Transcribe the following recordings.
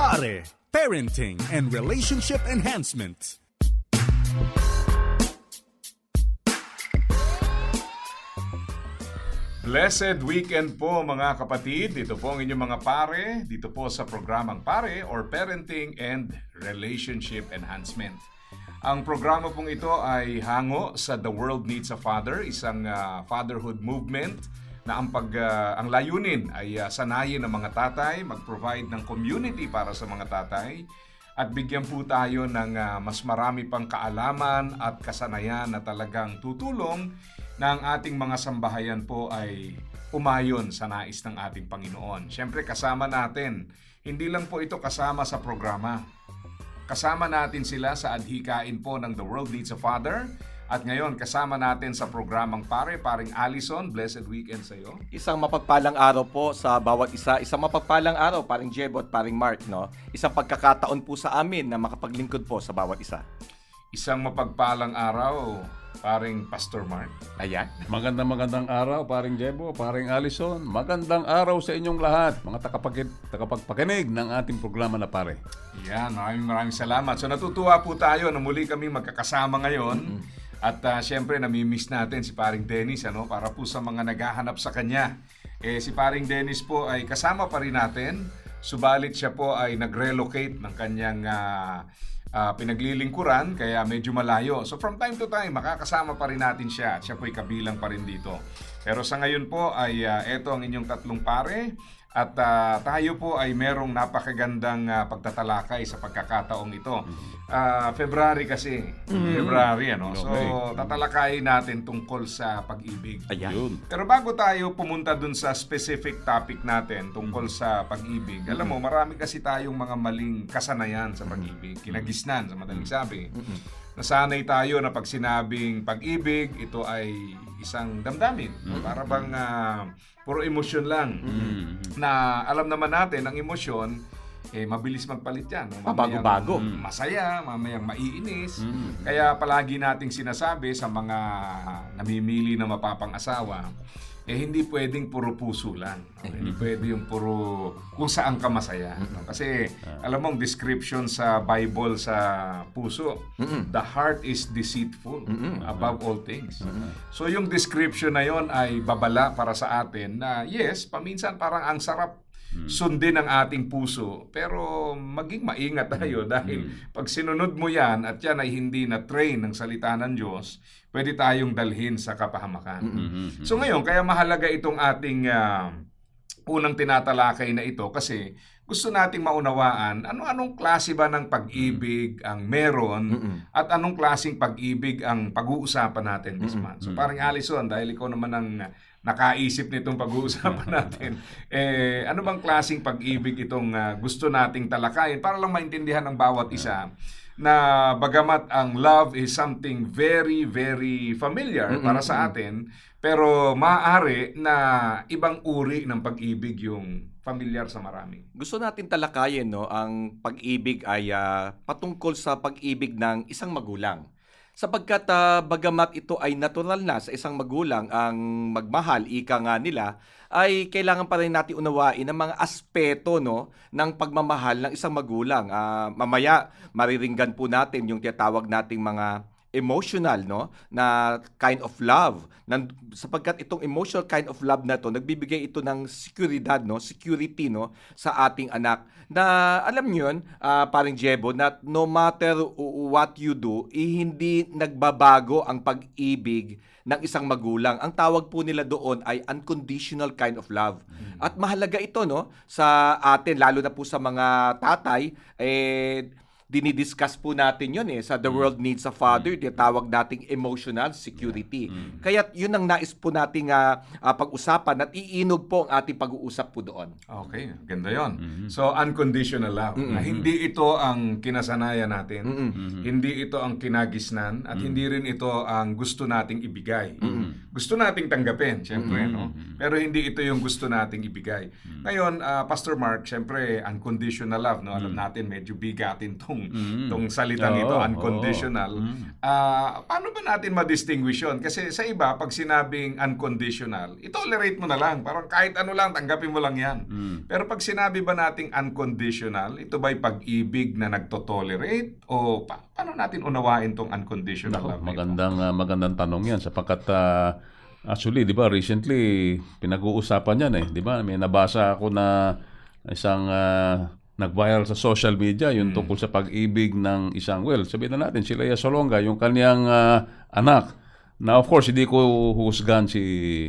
Pare, Parenting and Relationship Enhancement. Blessed weekend po mga kapatid. Dito po ang inyong mga pare. Dito po sa programang Pare or Parenting and Relationship Enhancement. Ang programa pong ito ay hango sa The World Needs a Father, isang fatherhood movement na ang layunin ay sanayin ng mga tatay, mag-provide ng community para sa mga tatay at bigyan po tayo ng mas marami pang kaalaman at kasanayan na talagang tutulong na ang ating mga sambahayan po ay umayon sa nais ng ating Panginoon. Siyempre kasama natin, hindi lang po ito kasama sa programa. Kasama natin sila sa adhikain po ng The World Needs a Father. At ngayon, kasama natin sa programang Paring Allison. Blessed weekend sa iyo. Isang mapagpalang araw po sa bawat isa. Isang mapagpalang araw, Paring Jebo at Paring Mark, no? Isang pagkakataon po sa amin na makapaglingkod po sa bawat isa. Isang mapagpalang araw, Paring Pastor Mark. Ayan. Magandang araw, Paring Jebo, Paring Allison. Magandang araw sa inyong lahat, mga takapagpakinig ng ating programa na Pare. Yan, maraming salamat. So natutuwa po tayo na muli kami magkakasama ngayon. At syempre namimiss natin si Paring Dennis para po sa mga naghahanap sa kanya. Si Paring Dennis po ay kasama pa rin natin. Subalit siya po ay nag-relocate ng kanyang pinaglilingkuran kaya medyo malayo. So from time to time makakasama pa rin natin siya at siya po ay kabilang pa rin dito. Pero sa ngayon po ay eto ang inyong tatlong pare at tayo po ay merong napakagandang pagtatalakay sa pagkakataong ito. February kasi. February So tatalakayin natin tungkol sa pag-ibig. Ayan. Pero bago tayo pumunta dun sa specific topic natin tungkol sa pag-ibig, alam mo, marami kasi tayong mga maling kasanayan sa pag-ibig. Kinagisnan, sa madaling sabi. Nasanay tayo na pag sinabing pag-ibig, ito ay isang damdamin. Para bang puro emosyon lang. Na alam naman natin, ang emosyon, mabilis magpalit yan. Bago-bago. Masaya, mamayang maiinis. Kaya palagi nating sinasabi sa mga namimili na mapapang-asawa, hindi pwedeng puro puso lang. Hindi pwede yung puro kung saan ka masaya. Kasi alam mo, ang description sa Bible sa puso, the heart is deceitful above all things. So yung description na yon ay babala para sa atin na yes, paminsan parang ang sarap sundin ang ating puso, pero maging maingat tayo dahil pag sinunod mo yan at yan ay hindi na-train ng salita ng Diyos, pwede tayong dalhin sa kapahamakan. So ngayon, kaya mahalaga itong ating unang tinatalakay na ito kasi gusto nating maunawaan anong klase ba ng pag-ibig ang meron at anong klaseng pag-ibig ang pag-uusapan natin this month. So Paring Allison, dahil ikaw naman ang nakaisip nitong pag-uusapan natin, ano bang klaseng pag-ibig itong gusto nating talakayin para lang maintindihan ng bawat isa na bagamat ang love is something very, very familiar para sa atin, pero maaari na ibang uri ng pag-ibig yung familiar sa marami. Gusto natin talakayin, no, ang pag-ibig ay patungkol sa pag-ibig ng isang magulang. Sapagkat bagamat ito ay natural na sa isang magulang ang magmahal, ika nga nila, ay kailangan pa rin natin unawain ang mga aspeto, no, ng pagmamahal ng isang magulang. Mamaya mariringgan po natin yung tinatawag nating mga emotional, no, na kind of love. Sapagkat itong emotional kind of love na to, nagbibigay ito ng seguridad, no, security, no, sa ating anak. Na alam niyo yun, Paring Jebo, na no matter what you do, hindi nagbabago ang pag-ibig ng isang magulang. Ang tawag po nila doon ay unconditional kind of love. At mahalaga ito, no, sa atin, lalo na po sa mga tatay, dinidiscuss po natin yun sa The World Needs a Father, tinatawag nating emotional security. Kaya yun ang nais po nating pag-usapan at iinog po ang ating pag-uusap po doon. Okay, ganda yon. So, unconditional love. Na hindi ito ang kinasanayan natin, hindi ito ang kinagisnan, at hindi rin ito ang gusto nating ibigay. Gusto nating tanggapin, syempre, no? Pero hindi ito yung gusto nating ibigay. Ngayon, Pastor Mark, syempre, unconditional love, no? Alam natin, medyo bigatin tong tong salitang ito, Oo, unconditional. Paano ba natin ma-distinguish yun? Kasi sa iba, pag sinabing unconditional, itolerate mo na lang. Parang kahit ano lang, tanggapin mo lang yan. Pero pag sinabi ba nating unconditional, ito ba'y pag-ibig na nagtotolerate? O paano natin unawain tong unconditional love? Magandang tanong yan sapagkat actually, di ba, recently pinag-uusapan yan di ba? May nabasa ako na isang nag-viral sa social media yung tungkol sa pag-ibig ng isang, sabihin na natin, si Lea Salonga, yung kanyang anak. Now, of course, hindi ko husgan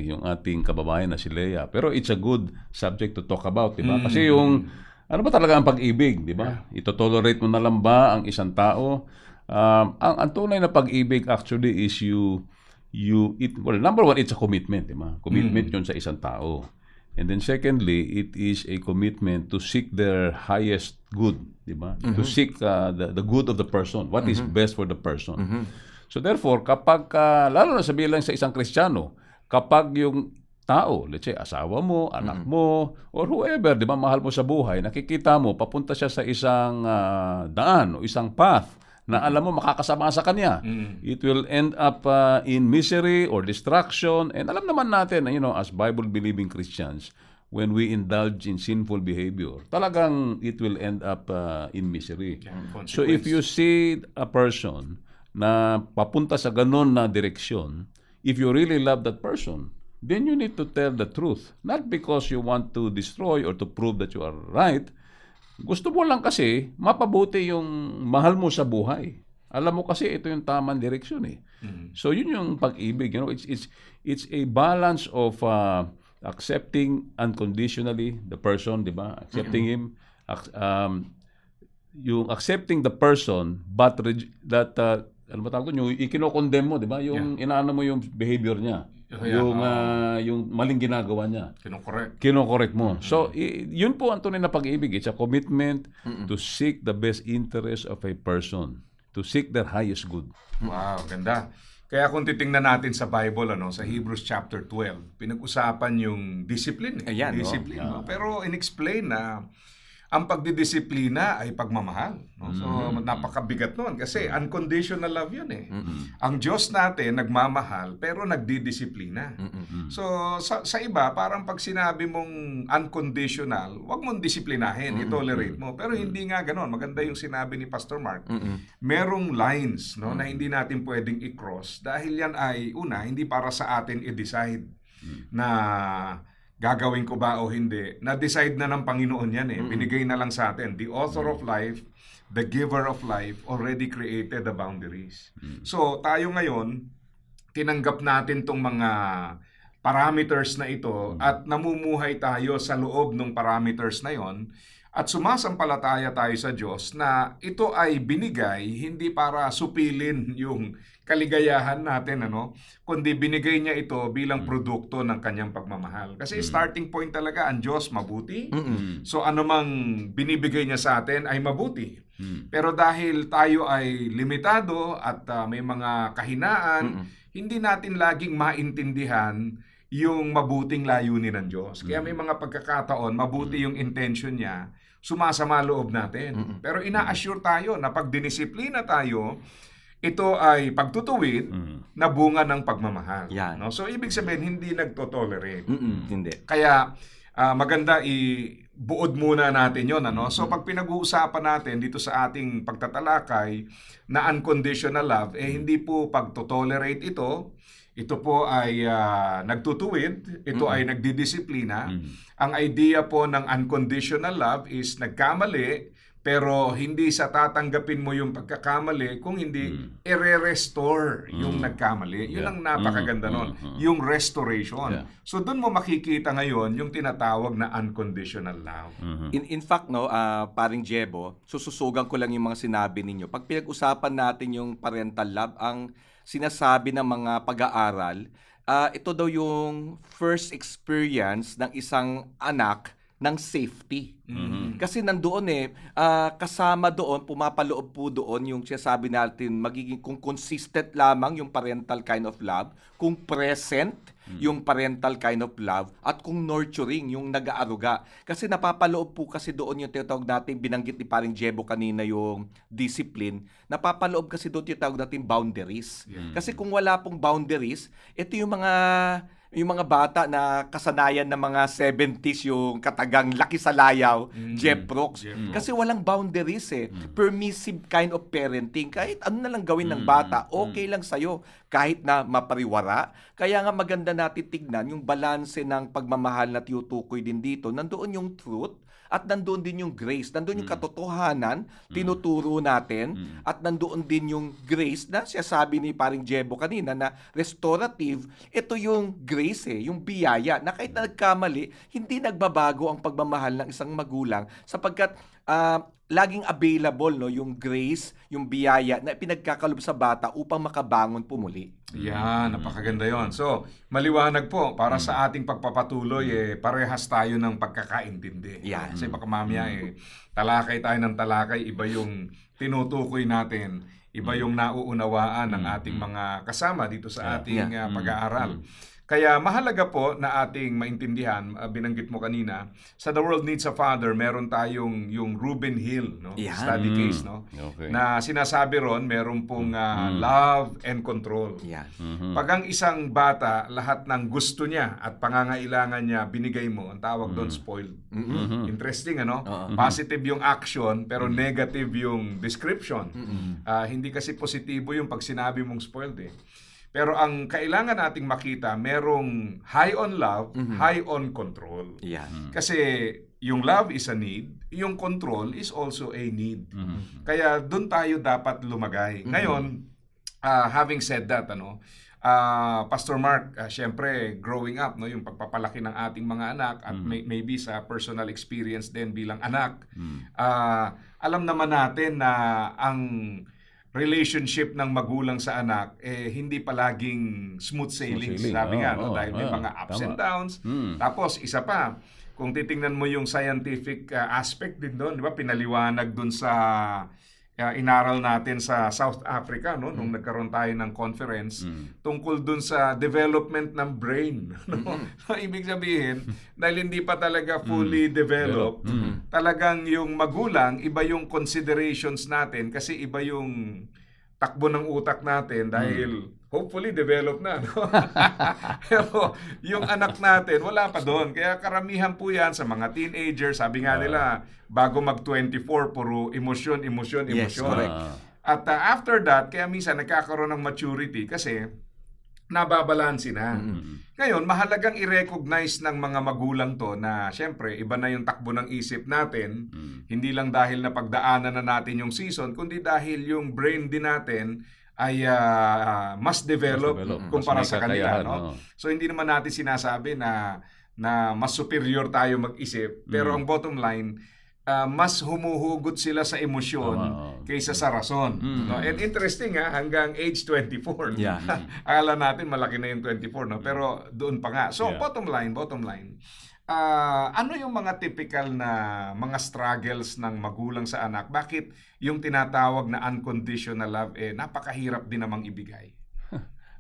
yung ating kababayan na si Lea. Pero it's a good subject to talk about, di ba? Kasi ano ba talaga ang pag-ibig, di ba? Ito-tolerate mo na lang ba ang isang tao? Ang tunay na pag-ibig actually is number one, it's a commitment, di ba? Commitment yun sa isang tao. And then secondly, it is a commitment to seek their highest good, di ba? To seek the good of the person, what is best for the person. So therefore, kapag, lalo na sa bilang sa isang Kristiyano, kapag yung tao, let's say, asawa mo, anak mo, or whoever, di ba, mahal mo sa buhay, nakikita mo, papunta siya sa isang daan o isang path na alam mo makakasama sa kanya. It will end up in misery or destruction. And alam naman natin, as Bible-believing Christians, when we indulge in sinful behavior, talagang it will end up in misery. So if you see a person na papunta sa ganon na direksyon, if you really love that person, then you need to tell the truth. Not because you want to destroy or to prove that you are right. Gusto mo lang kasi mapabuti yung mahal mo sa buhay. Alam mo kasi ito yung tamang direksyon So yun yung pag-ibig, it's a balance of accepting unconditionally the person, di ba? Accepting him, yung accepting the person but ano ba tawag doon? Yung ikino-condemn mo, di ba? Yung inaano mo yung behavior niya. Yung maling ginagawa niya. Kino-correct mo. So, yun po ang tunay na pag-ibig. It's a commitment to seek the best interest of a person. To seek their highest good. Wow, ganda. Kaya kung titingnan natin sa Bible, sa Hebrews chapter 12, pinag-usapan yung discipline. Discipline. No? Pero in-explain na ang pagdidisiplina ay pagmamahal. No? So, napakabigat nun kasi unconditional love yun Ang Diyos natin nagmamahal pero nagdidisiplina. So, sa iba, parang pag sinabi mong unconditional, wag mong disiplinahin, itolerate mo. Pero hindi nga ganon. Maganda yung sinabi ni Pastor Mark. Merong lines na hindi natin pwedeng i-cross dahil yan ay, hindi para sa atin i-decide na gagawin ko ba o hindi. Na-decide na ng Panginoon yan Binigay na lang sa atin. The author of life, the giver of life, already created the boundaries. So, tayo ngayon, tinanggap natin tong mga parameters na ito at namumuhay tayo sa loob ng parameters na yon at sumasampalataya tayo sa Diyos na ito ay binigay hindi para supilin yung kaligayahan natin, kundi binigay niya ito bilang produkto ng kanyang pagmamahal. Kasi starting point talaga, ang Diyos mabuti. So anumang binibigay niya sa atin ay mabuti. Pero dahil tayo ay limitado at may mga kahinaan, hindi natin laging maintindihan yung mabuting layunin ng Diyos. Kaya may mga pagkakataon, mabuti yung intention niya, sumasama loob natin. Pero ina-assure tayo na pag dinisiplina tayo, ito ay pagtutuwid na bunga ng pagmamahal. No? So, ibig sabihin, hindi nagtotolerate. Hindi. Kaya, maganda buod muna natin yon So, pag pinag-uusapan natin dito sa ating pagtatalakay na unconditional love, hindi po pagtotolerate ito. Ito po ay nagtutuwid, ito ay nagdidisiplina. Ang idea po ng unconditional love is nagkamali, pero hindi sa tatanggapin mo yung pagkakamali kung hindi i-restore yung nagkamali. Yun ang napakaganda nun, yung restoration. So doon mo makikita ngayon yung tinatawag na unconditional love. In fact, paring Jebo, sususugan ko lang yung mga sinabi ninyo. Pag pinag-usapan natin yung parental love, ang sinasabi ng mga pag-aaral, ito daw yung first experience ng isang anak ng safety. Kasi nandoon kasama doon, pumapaloob po doon yung sinasabi natin, magiging kung consistent lamang yung parental kind of love, kung present yung parental kind of love, at kung nurturing, yung nag-aaruga. Kasi napapaloob po kasi doon yung tinatawag natin, binanggit ni paring Jebo kanina yung discipline, napapaloob kasi doon yung tinatawag natin boundaries. Kasi kung wala pong boundaries, ito yung mga bata na kasanayan ng mga 70s, yung katagang Laki sa Layaw, Jeff Brooks. Kasi walang boundaries Permissive kind of parenting. Kahit ano na lang gawin ng bata, okay lang sa'yo. Kahit na mapariwara. Kaya nga maganda natin tignan yung balanse ng pagmamahal na tinutukoy din dito. Nandoon yung truth at nandoon din yung grace. Nandoon yung katotohanan, tinuturo natin, at nandoon din yung grace na sinasabi ni paring Jebo kanina na restorative. Ito yung grace yung biyaya na kahit na nagkamali, hindi nagbabago ang pagmamahal ng isang magulang sapagkat laging available yung grace, yung biyaya na pinagkakalob sa bata upang makabangon pumuli. Yan, napakaganda yon. So, maliwanag po, para sa ating pagpapatuloy, parehas tayo ng pagkakaintindi. Yan. Kasi baka mamaya, talakay tayo ng talakay, iba yung tinutukoy natin, iba yung nauunawaan ng ating mga kasama dito sa ating pag-aaral. Kaya mahalaga po na ating maintindihan, binanggit mo kanina, sa The World Needs a Father, meron tayong yung Ruben Hill study case, Okay. na sinasabi ron, meron pong love and control. Yan. Pag ang isang bata, lahat ng gusto niya at pangangailangan niya, binigay mo, ang tawag doon, spoiled. Interesting, ano? Positive yung action, pero negative yung description. Hindi kasi positibo yung pag sinabi mong spoiled Pero ang kailangan nating makita, merong high on love, high on control. Yan. Kasi yung love is a need, yung control is also a need. Kaya doon tayo dapat lumagay. Ngayon, having said that, Pastor Mark, syempre growing up, yung pagpapalaki ng ating mga anak at maybe sa personal experience din bilang anak, alam naman natin na ang relationship ng magulang sa anak hindi palaging smooth sailing. Sabi nga, dahil may mga ups and downs. Tapos isa pa, kung titingnan mo yung scientific aspect din doon, di ba, pinaliwanag doon sa inaral natin sa South Africa nung nagkaroon tayo ng conference tungkol dun sa development ng brain. So, ibig sabihin, dahil hindi pa talaga fully developed, talagang yung magulang, iba yung considerations natin kasi iba yung takbo ng utak natin dahil hopefully develop na. Pero yung anak natin, wala pa doon. Kaya karamihan po yan sa mga teenager, sabi nga nila, bago mag-24, puro emosyon. Yes, correct. At after that, kaya minsan nagkakaroon ng maturity kasi nababalansi na. Ngayon, mahalagang i-recognize ng mga magulang to na syempre, iba na yung takbo ng isip natin. Hindi lang dahil na pagdaanan na natin yung season, kundi dahil yung brain din natin ay mas develop kumpara sa kanila. So, hindi naman natin sinasabi na mas superior tayo mag-isip. Pero ang bottom line, mas humuhugot sila sa emosyon kaysa sa rason. And interesting hanggang age 24. Akala natin malaki na yung 24, pero doon pa nga. So bottom line, ano yung mga typical na mga struggles ng magulang sa anak? Bakit yung tinatawag na unconditional love napakahirap din namang ibigay?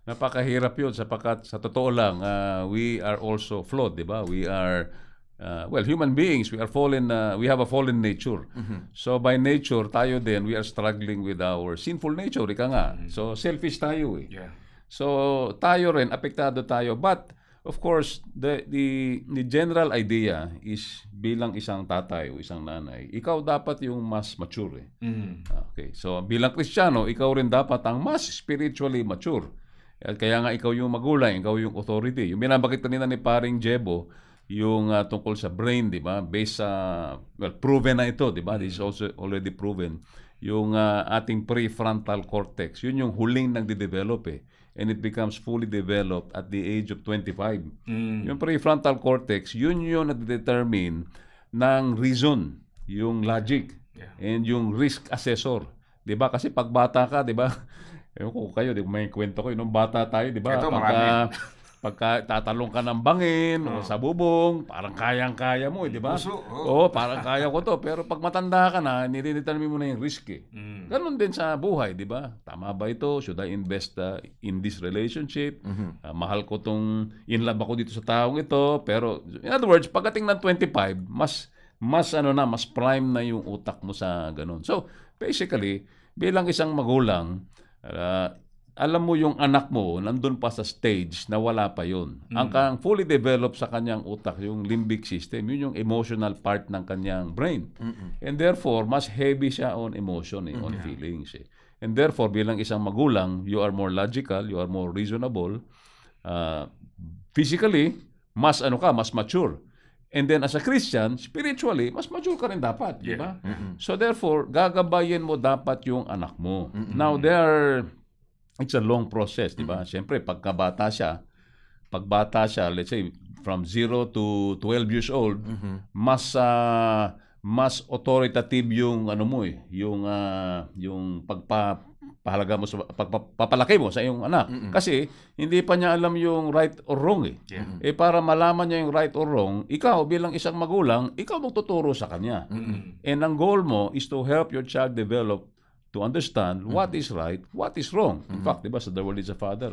Napakahirap yun sapagkat sa totoo lang, we are also flawed, di ba? We are human beings, we are fallen, we have a fallen nature. So by nature, tayo din, we are struggling with our sinful nature, ika nga. So selfish tayo So tayo rin, apektado tayo. But of course, the general idea is bilang isang tatay o isang nanay, ikaw dapat yung mas mature. Okay. So bilang Kristiyano, ikaw rin dapat ang mas spiritually mature. At kaya nga ikaw yung magulang, ikaw yung authority. Yung binabakit kanina ni paring Jebo, yung tungkol sa brain, di ba? Based sa, proven na ito, di ba? This is also already proven. Yung ating prefrontal cortex, yun yung huling nagde-develop And it becomes fully developed at the age of 25. Yung prefrontal cortex, yun yung nagde-determine ng reason, yung logic, and yung risk assessor. Di ba? Kasi pag bata ka, di ba? Ewan ko kayo, di ba? May kwento ko, nung bata tayo, di ba? Ito, marami. pagka tatalong ka ng bangin o sa bubong, parang kayang-kaya mo, di ba? Puso, Oo, parang kaya ko to. Pero pag matanda ka na, nire-determine mo na yung risk eh. Ganon din sa buhay, di ba? Tama ba ito? Should I invest in this relationship? Mahal ko tong, in love ako dito sa taong ito. Pero, in other words, pagdating ng 25, mas prime na yung utak mo sa ganon. So, basically, bilang isang magulang, alam mo yung anak mo, nandun pa sa stage na wala pa yun. Ang kang fully developed sa kanyang utak, yung limbic system, yun yung emotional part ng kanyang brain. And therefore, mas heavy siya on emotion, on feelings. And therefore, bilang isang magulang, you are more logical, you are more reasonable. Physically, mas mature. And then as a Christian, spiritually, mas mature ka rin dapat, di ba? So therefore, gagabayin mo dapat yung anak mo. Now, it's a long process, di ba? Siyempre, pagbata siya, let's say, from 0 to 12 years old, mas authoritative yung yung pagpapahalaga mo sa pagpapalaki mo sa iyong anak. Kasi hindi pa niya alam yung right or wrong eh. Para malaman niya yung right or wrong, ikaw bilang isang magulang, ikaw magtuturo sa kanya. And ang goal mo is to help your child develop to understand what is right, what is wrong. In fact, di ba, sa The World is a Father,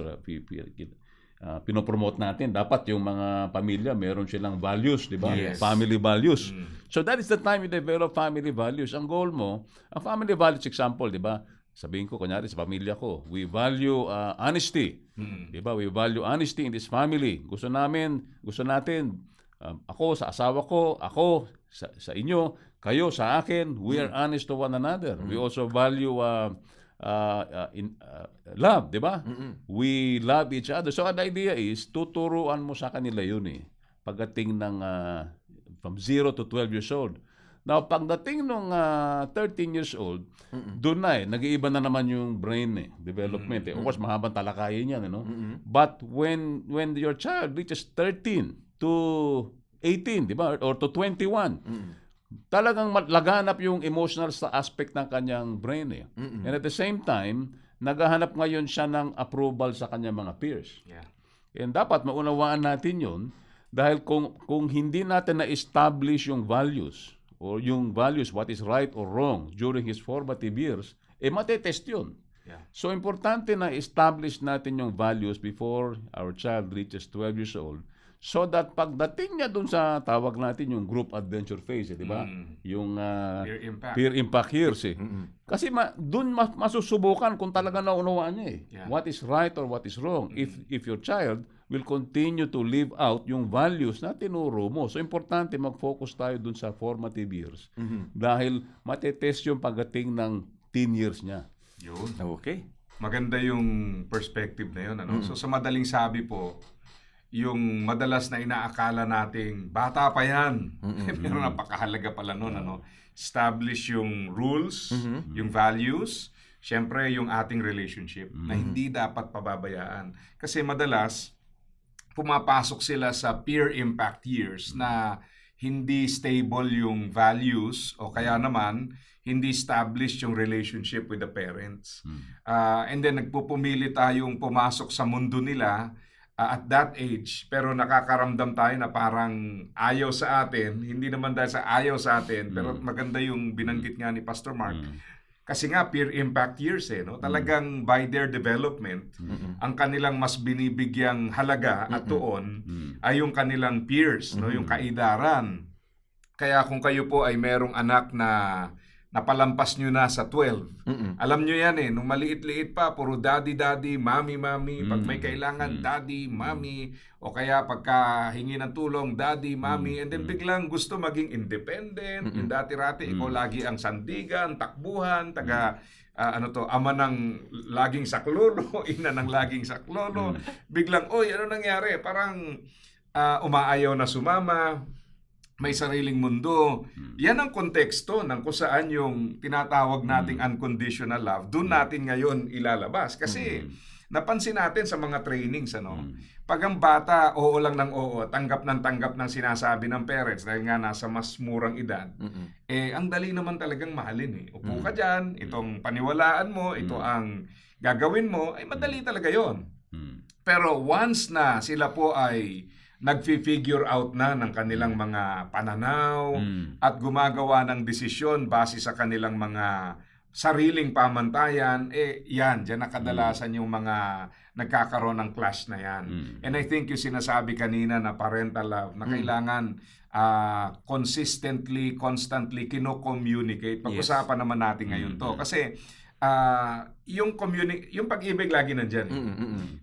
pinopromote natin, dapat yung mga pamilya, meron silang values, di ba? Yes. Family values. So that is the time you develop family values. Ang goal mo, ang family values, example, di ba? Sabihin ko, kunyari, sa pamilya ko, we value honesty. Di ba? We value honesty in this family. Gusto natin, ako sa asawa ko, ako sa inyo, kayo sa akin, we are honest to one another. We also value love, di ba? We love each other. So the idea is, tuturuan mo sa kanila yun pagdating ng from 0 to 12 years old. Now, pagdating ng 13 years old, doon na nag-iiba na naman yung brain development. Of course, mahabang talakayin yan. But when your child reaches 13 to 18, di ba? Or to 21, talagang laganap yung emotional aspect ng kanyang brain. And at the same time, naghahanap ngayon siya ng approval sa kanyang mga peers. And dapat maunawaan natin yun dahil kung hindi natin na-establish yung values or yung values, what is right or wrong during his formative years, matetest yun. So, importante na establish natin yung values before our child reaches 12 years old. So that pagdating niya dun sa tawag natin yung group adventure phase, di ba? Yung peer impact years Kasi dun masusubukan kung talaga naunawaan niya what is right or what is wrong. If your child will continue to live out yung values na tinuro mo. So importante mag-focus tayo dun sa formative years. Dahil matetest yung pagdating ng teen years niya. Yun. Okay. Maganda yung perspective na yun. So sa madaling sabi po, yung madalas na inaakala nating bata pa yan. Pero napakahalaga pala nun. Establish yung rules, yung values, syempre yung ating relationship na hindi dapat pababayaan. Kasi madalas, pumapasok sila sa peer impact years na hindi stable yung values o kaya naman hindi established yung relationship with the parents. And then nagpupumili tayong pumasok sa mundo nila at that age, pero nakakaramdam tayo na parang ayaw sa atin, hindi naman dahil sa ayaw sa atin, pero maganda yung binanggit nga ni Pastor Mark. Kasi nga, peer impact years Talagang by their development, ang kanilang mas binibigyang halaga at tuon ay yung kanilang peers, yung kaidaran. Kaya kung kayo po ay merong anak na napalampas nyo na sa 12. Alam nyo yan nung maliit-liit pa, puro daddy, mommy. Pag may kailangan, daddy, mommy. O kaya pagka hingi ng tulong, daddy, mommy. And then biglang gusto maging independent. Yung dati-rati, ikaw lagi ang sandigan, takbuhan, ama ng laging saklolo, ina ng laging saklolo. Biglang, ano nangyari? Parang umaayaw na sumama. May sariling mundo. Yan ang konteksto ng kung saan yung tinatawag nating unconditional love, doon natin ngayon ilalabas. Kasi napansin natin sa mga trainings, pag ang bata, oo lang ng oo, tanggap ng sinasabi ng parents dahil nga nasa mas murang edad, ang dali naman talagang mahalin. Upo ka dyan, itong paniwalaan mo, ito ang gagawin mo, ay madali talaga yon. Pero once na sila po ay nag-figure out na ng kanilang mga pananaw at gumagawa ng desisyon base sa kanilang mga sariling pamantayan, yan, dyan na kadalasan yung mga nagkakaroon ng clash na yan. And I think yung sinasabi kanina na parental love, na kailangan consistently, constantly kino-communicate. Pag-usapan naman natin ngayon to. Kasi yung pag-ibig lagi nandyan.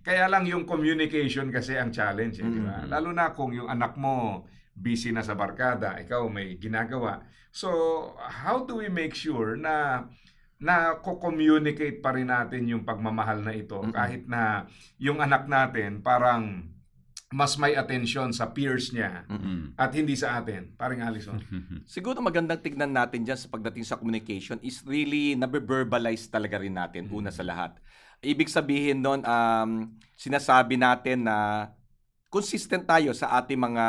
Kaya lang yung communication kasi ang challenge. Di ba? Lalo na kung yung anak mo busy na sa barkada, ikaw may ginagawa. So, how do we make sure na ko-communicate pa rin natin yung pagmamahal na ito kahit na yung anak natin parang mas may attention sa peers niya at hindi sa atin. Paring Allison. Siguro magandang tignan natin dyan sa pagdating sa communication is really nabe-verbalize talaga rin natin una sa lahat. Ibig sabihin nun, sinasabi natin na consistent tayo sa ating mga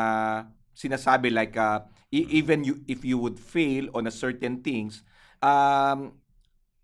sinasabi like even if you would fail on a certain things,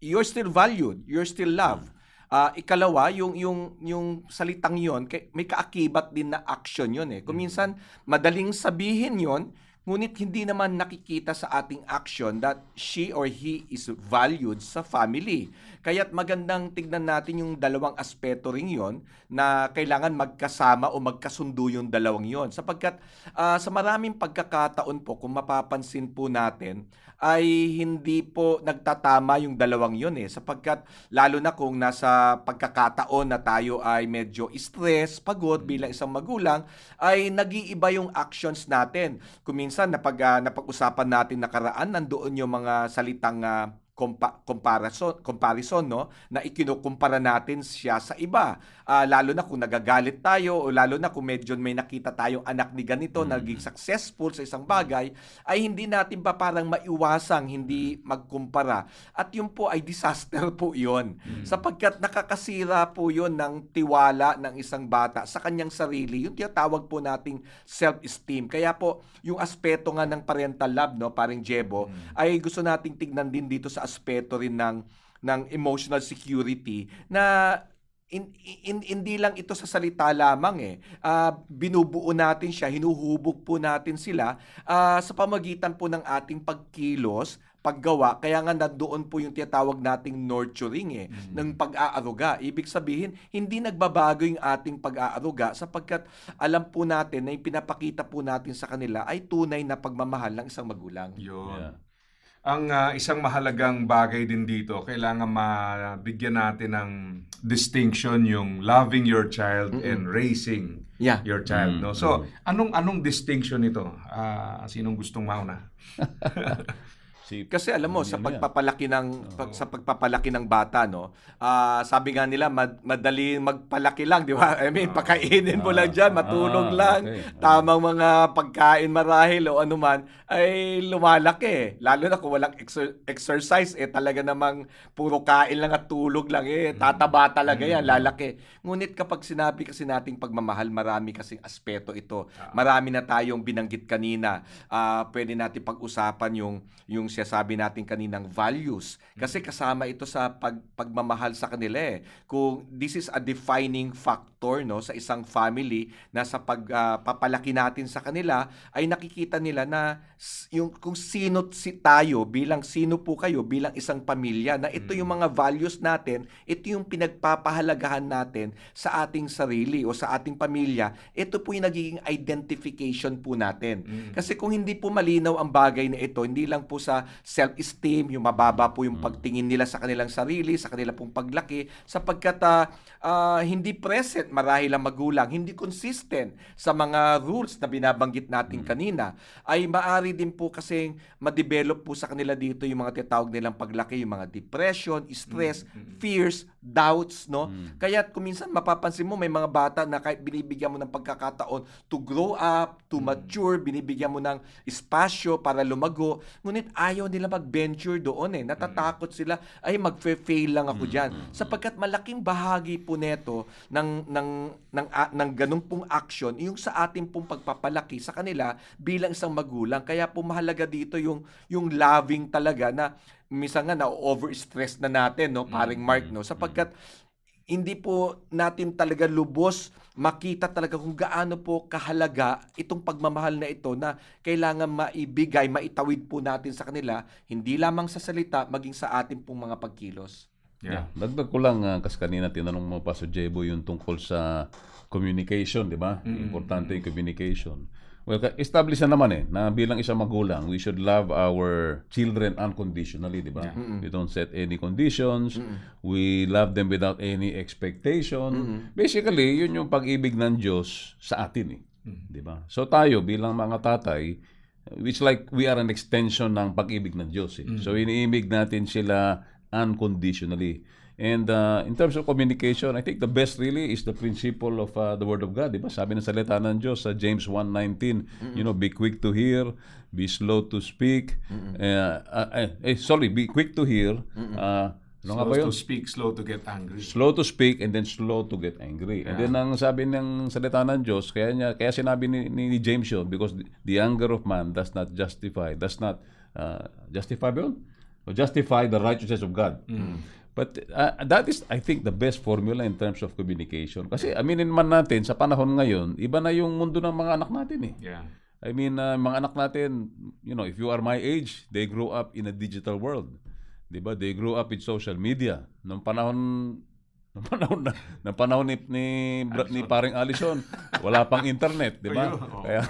you're still valued, you're still loved. Ikalawa, yung salitang yon, may kaakibat din na action yon eh. Kung minsan, madaling sabihin yon, ngunit hindi naman nakikita sa ating action that she or he is valued sa family. Kaya't magandang tignan natin yung dalawang aspeto rin yon na kailangan magkasama o magkasundo yung dalawang yon. Sapagkat sa maraming pagkakataon po, kung mapapansin po natin, ay hindi po nagtatama yung dalawang yun eh. Sapagkat lalo na kung nasa pagkakataon na tayo ay medyo stress, pagod bilang isang magulang, ay nag-iiba yung actions natin. Kung minsan napag-usapan natin nakaraan, nandoon yung mga salitang comparison no, na ikinukumpara natin siya sa iba. Lalo na kung nagagalit tayo o lalo na kung medyo may nakita tayong anak ni ganito naging successful sa isang bagay, ay hindi natin pa parang maiwasang hindi magkumpara. At yun po ay disaster po yun. Sapagkat nakakasira po yun ng tiwala ng isang bata sa kanyang sarili. Yung tinatawag po nating self-esteem. Kaya po, yung aspeto nga ng parental love, no, paring Jebo, ay gusto nating tignan din dito sa aspeto rin ng emotional security na hindi lang ito sa salita lamang eh. Binubuo natin siya, hinuhubog po natin sila sa pamagitan po ng ating pagkilos, paggawa. Kaya nga nandoon po yung tinatawag nating nurturing ng pag-aaruga. Ibig sabihin, hindi nagbabago yung ating pag-aaruga sapagkat alam po natin na yung pinapakita po natin sa kanila ay tunay na pagmamahal ng isang magulang. Yun. Yeah. Ang isang mahalagang bagay din dito, kailangan mabigyan natin ng distinction yung loving your child and raising your child. No? So, anong distinction ito? Sinong gustong mauna? Kasi alam mo sa pagpapalaki ng bata no, sabi nga nila madali magpalaki lang, di ba? I mean, pakainin mo lang diyan, matulog lang, tamang mga pagkain marahil o anuman ay lumalaki. Lalo na kung walang exercise talaga namang puro kain lang at tulog lang tataba talaga yan, lalaki. Ngunit kapag sinabi kasi nating pagmamahal, marami kasing aspeto ito. Marami na tayong binanggit kanina. Pwede natin pag-usapan yung sabi natin kaninang values. Kasi kasama ito sa pagmamahal sa kanila eh. Kung this is a defining factor no sa isang family na sa pagpapalaki natin sa kanila ay nakikita nila na yung kung sino tayo bilang sino po kayo bilang isang pamilya na ito yung mga values natin, ito yung pinagpapahalagahan natin sa ating sarili o sa ating pamilya. Ito po yung nagiging identification po natin. Kasi kung hindi po malinaw ang bagay na ito, hindi lang po sa self-esteem, yung mababa po yung pagtingin nila sa kanilang sarili, sa kanila pong paglaki, sapagkat hindi present marahil ang magulang, hindi consistent sa mga rules na binabanggit natin kanina, ay maari din po kasi ma-develop po sa kanila dito yung mga tinatawag nilang paglaki, yung mga depression, stress, fears, doubts, no? Kaya kung minsan mapapansin mo, may mga bata na kahit binibigyan mo ng pagkakataon to grow up, to mature, binibigyan mo ng espasyo para lumago, ngunit ayaw nila mag-venture doon Natatakot sila, ay magfe-fail lang ako diyan. Sapagkat malaking bahagi po neto ng ganung pong action yung sa ating pong pagpapalaki sa kanila bilang isang magulang. Kaya po mahalaga dito yung loving talaga na minsan nga na-overstress na natin, no, paring Mark, no, sapagkat hindi po natin talaga lubos makita talaga kung gaano po kahalaga itong pagmamahal na ito na kailangan maibigay, maitawid po natin sa kanila, hindi lamang sa salita, maging sa ating pong mga pagkilos. Yeah. Dagdag ko lang, kasi kanina tinanong mo pa, Jebo, yung tungkol sa communication, di ba? Importante yung communication. Well, establish na naman na bilang isang magulang, we should love our children unconditionally, di ba? We don't set any conditions. We love them without any expectation. Basically, yun yung pag-ibig ng Diyos sa atin, di ba? So tayo bilang mga tatay, it's like we are an extension ng pag-ibig ng Diyos. So iniibig natin sila unconditionally. And in terms of communication, I think the best really is the principle of the Word of God. Diba? Sabi ng salita ng Diyos sa James 1:19, be quick to hear, be slow to speak. Be quick to hear. Ano nga Slow ba yun? to speak, slow to get angry. Slow to speak and then slow to get angry. And then ang sabi ng salita ng Diyos, kaya sinabi ni James yun, because the anger of man does not justify ba yun? O justify the righteousness of God. But that is, I think, the best formula in terms of communication. Kasi aminin man natin, sa panahon ngayon, iba na yung mundo ng mga anak natin . Yeah. I mean, mga anak natin, if you are my age, they grow up in a digital world. Diba? They grew up with social media. Nung panahon ni paring Allison, wala pang internet, di ba? Kaya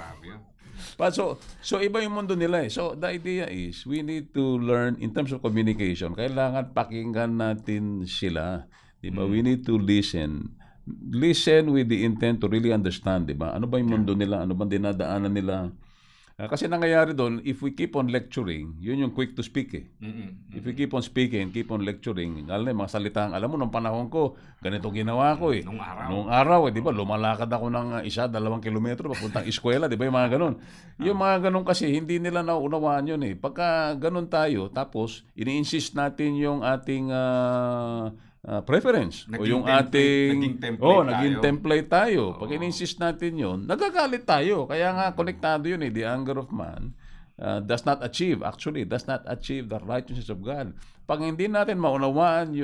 so iba yung mundo nila . So the idea is we need to learn in terms of communication. Kailangan pakinggan natin sila, di ba? We need to listen with the intent to really understand, di ba? Ano ba yung mundo nila? Ano bang dinadaanan nila? Kasi nangyayari doon, if we keep on lecturing, yun yung quick to speak . If we keep on speaking, keep on lecturing, lalo na mga salitang, alam mo, nung panahon ko, ganito ginawa ko . Nung araw, di ba, lumalakad ako ng 1-2 kilometro papuntang eskwela, di ba, yung mga ganun. Yung mga ganun kasi, hindi nila nauunawaan yun . Pagka ganun tayo, tapos, ini-insist natin yung ating preference o yung ating naging template tayo. Pag in-insist natin yun, nagagalit tayo. Kaya nga konektado yun . The anger of man does not achieve the righteousness of God. Pag hindi natin maunawaan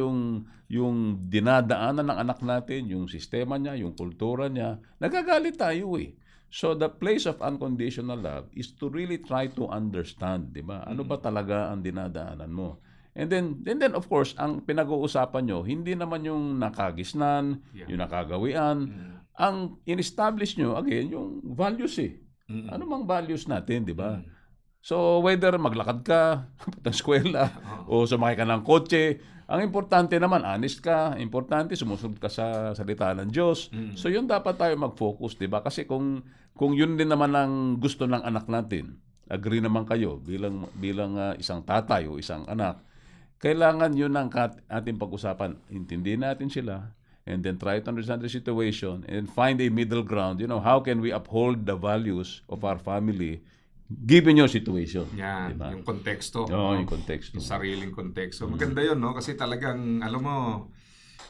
yung dinadaanan ng anak natin, yung sistema niya, yung kultura niya, nagagalit tayo . So the place of unconditional love is to really try to understand, di ba? Ano ba talaga ang dinadaanan mo? And then of course, ang pinag-uusapan nyo, hindi naman yung nakagisnan, yung nakagawian. Ang in-establish nyo, again, yung values . Ano mang values natin, di ba? So whether maglakad ka, papuntang eskwela, o sumakay ka ng kotse, ang importante naman, honest ka, importante, sumusunod ka sa salita ng Diyos. So yun dapat tayo mag-focus, di ba? Kasi kung yun din naman ang gusto ng anak natin, agree naman kayo bilang isang tatay o isang anak, kailangan yun ang ating pag-usapan. Intindihin natin sila and then try to understand the situation and find a middle ground. How can we uphold the values of our family given your situation? Yan, diba? yung konteksto. Yung konteksto. Yung sariling konteksto. Maganda yun, no? Kasi talagang, alam mo,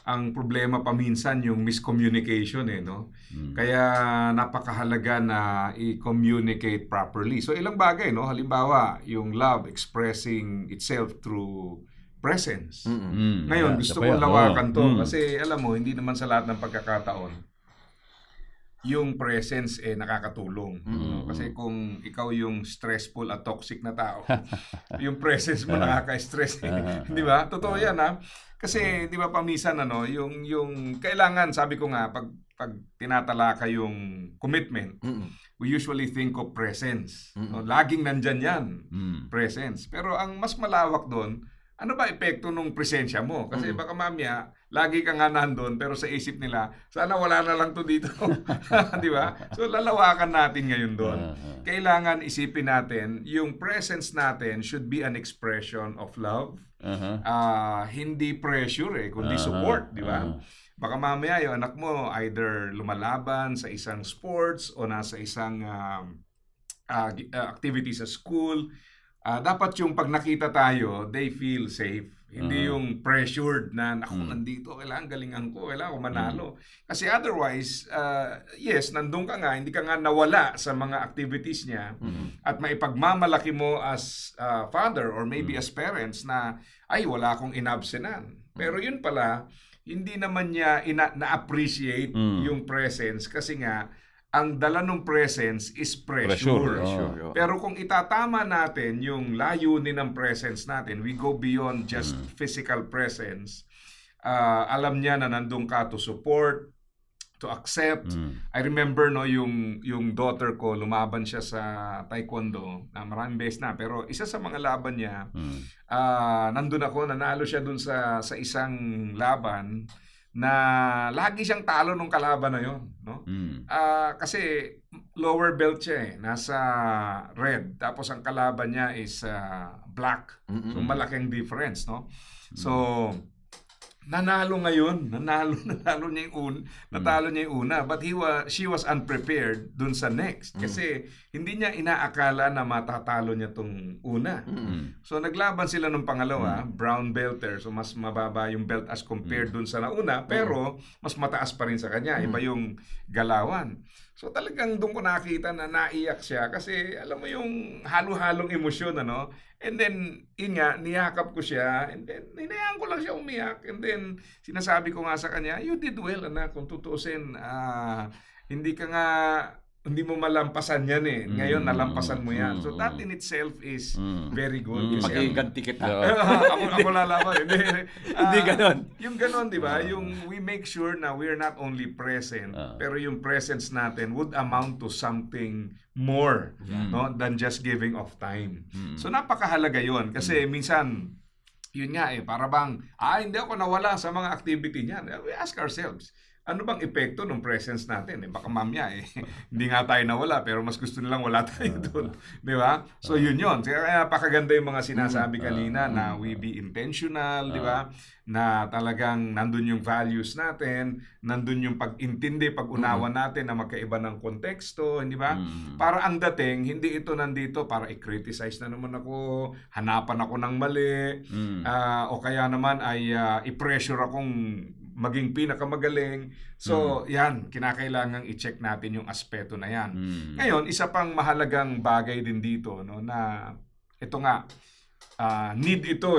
ang problema paminsan yung miscommunication no? Kaya napakahalaga na i-communicate properly. So ilang bagay, no? Halimbawa, yung love expressing itself through presence. Ngayon, gusto kong lawakan to kasi alam mo, hindi naman sa lahat ng pagkakataon yung presence nakakatulong. Kasi kung ikaw yung stressful at toxic na tao, yung presence mo nakaka-stress. Di ba? Totoo yan Kasi di ba paminsan yung kailangan, sabi ko nga, pag tinatalaka yung commitment, we usually think of presence. Laging nandyan yan, presence. Pero ang mas malawak doon, ano ba epekto nung presensya mo? Kasi baka mamaya, lagi ka nga nandun, pero sa isip nila, sana wala na lang to dito. Di ba? So lalawakan natin ngayon doon. Kailangan isipin natin, yung presence natin should be an expression of love. Hindi pressure kundi support. Di ba? Baka mamaya yung anak mo either lumalaban sa isang sports o nasa isang activity sa school. Dapat yung pag nakita tayo, they feel safe. Hindi yung pressured na, ako nandito, kailangan galingan ko, kailangan ko manalo. Kasi otherwise, yes, nandun ka nga, hindi ka nga nawala sa mga activities niya at maipagmamalaki mo as father or maybe as parents na, ay, wala akong inabsenan. Pero yun pala, hindi naman niya na-appreciate yung presence kasi nga ang dala ng presence is pressure. Pressure. Pero kung itatama natin yung layunin ng presence natin, we go beyond just physical presence. Alam niya na nandun ka to support, to accept. I remember yung daughter ko, lumaban siya sa taekwondo na maraming beses na, pero isa sa mga laban niya, nandun ako, nanalo siya dun sa isang laban na lagi siyang talo nung kalaban na yon, no? Kasi lower belt siya nasa red, tapos ang kalaban niya is black. So malaking difference, no? So nanalo ngayon, natalo niya yung una, but she was unprepared dun sa next kasi hindi niya inaakala na matatalo niya tong una. So naglaban sila nung pangalawa, brown belter, so mas mababa yung belt as compared dun sa nauna, pero mas mataas pa rin sa kanya, iba yung galawan. So talagang doon ko nakita na naiyak siya kasi alam mo yung halo-halong emosyon, ano? And then, yun nga, niyakap ko siya and then hinayaan ko lang siya umiyak and then sinasabi ko nga sa kanya, you did well, anak, kung tutusin, hindi mo malampasan yan Ngayon, nalampasan mo yan. So that in itself is very good. Mag-iganti kita. Ako lalaban. Hindi ganon. Yung ganon, di ba? Yung we make sure na we're not only present, pero yung presence natin would amount to something more no, than just giving of time. So napakahalaga yun. Kasi minsan, yun nga para bang, hindi ako nawala sa mga activity niyan. We ask ourselves, ano bang epekto ng presence natin? Baka mamaya hindi nga tayo nawala pero mas gusto nilang wala tayo doon. Di ba? So yun. Kaya napakaganda yung mga sinasabi kanina na we be intentional, di ba? Na talagang nandun yung values natin, nandun yung pag-intindi, pag-unawa natin na magkaiba ng konteksto, hindi ba? Para ang dating, hindi ito nandito para i-criticize na naman ako, hanapan ako ng mali, o kaya naman ay i-pressure akong maging pinakamagaling. So, yan, kinakailangang i-check natin yung aspeto na yan. Ngayon, isa pang mahalagang bagay din dito, no, na ito nga, need ito